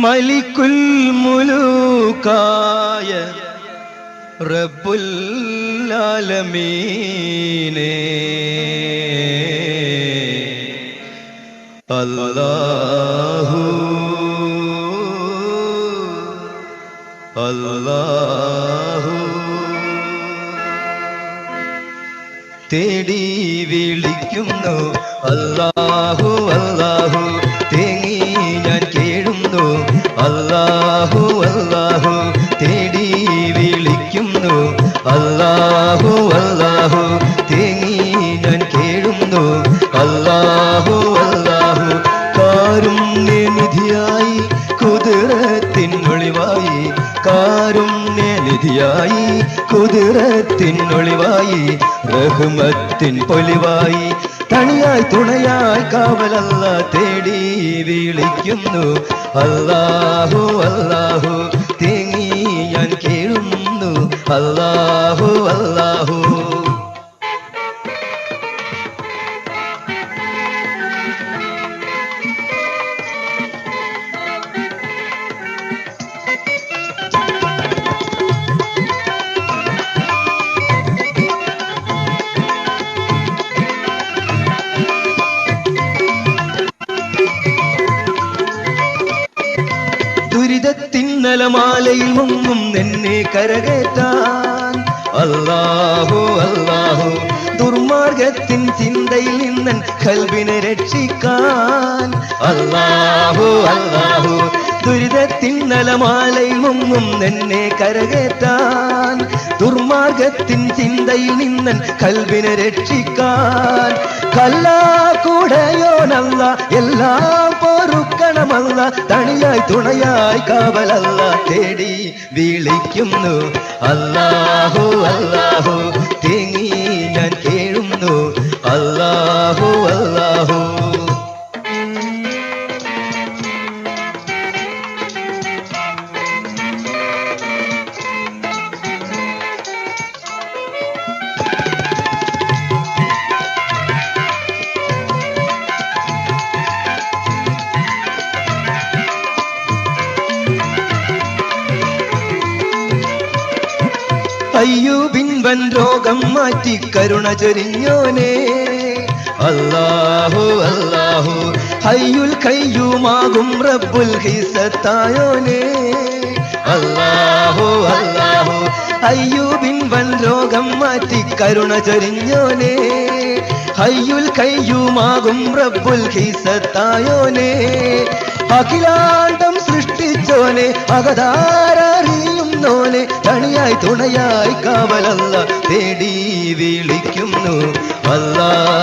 മലിക്കുൽ മുലൂക്കായ റബ്ബുൽ ആലമീനേ അല്ലാഹു അല്ലാഹു തേടി വിളിക്കുന്നു അല്ലാഹു അല്ലാഹു തേങ്ങി ഞാൻ കേഴുന്നു അല്ലാഹു അല്ലാഹു തേടി വിളിക്കുന്നു അല്ലാഹു അല്ലാഹു തേങ്ങി ഞാൻ കേഴുന്നു അല്ലാഹു അല്ലാഹു കാരുണ്യനിധിയായി കുതിരത്തിൻ ഒളിവായി കാരുണ്യനിധിയായി കുതിരത്തിൻ ഒളിവായി റഹ്മത്തിൻ പൊലിവായി തണിയായി തുണയായി കാവലല്ല തേടി വിളിക്കുന്നു അല്ലാഹു അല്ലാഹു തേങ്ങി ഞാൻ കേഴുന്നു അല്ലാഹു അല്ലാഹു ദുരിതത്തിന്നലമാലയിൽ മുങ്ങും എന്നെ കരകയറ്റാൻ അല്ലാഹു അല്ലാഹു ദുർമാർഗത്തിൻ ചിന്തയിൽ നിന്നൻ ഖൽബിനെ രക്ഷിക്കാൻ അല്ലാഹു അല്ലാഹു ദുരിതത്തിന്നലമാലയിൽ മുങ്ങും എന്നെ കരകയറ്റാൻ ദുർമാർഗത്തിൻ ചിന്തയിൽ നിന്നൻ ഖൽബിനെ രക്ഷിക്കാൻ കല്ലാ കൂടയോനല്ല എല്ലാം പൊറുക്കണമല്ല തണിയായി തുണയായി കാവലല്ല തേടി വിളിക്കുന്നു അല്ലാഹു അല്ലാഹു തേങ്ങി ഞാൻ കേഴുന്നു അല്ലാഹു അല്ലാഹു അയ്യൂബിൻ വൻ രോഗം മാറ്റി കരുണ ചൊരിഞ്ഞോനേ അല്ലാഹു അല്ലാഹു ഹയ്യുൽ ഖയ്യൂമാകും റബ്ബുൽ ഹിസ്സത്തായോനേ അല്ലാഹു അല്ലാഹു അയ്യൂബിൻ വൻ രോഗം മാറ്റി കരുണ ചൊരിഞ്ഞോനേ ഹയ്യുൽ ഖയ്യൂമാകും റബ്ബുൽ ഹിസ്സത്തായോനേ അഖിലാണ്ടം സൃഷ്ടിച്ചോനെ അകതാരറിയുന്നോനെ തണിയായി തുണയായി കാവലല്ല തേടി വിളിക്കുന്നു അല്ലാഹു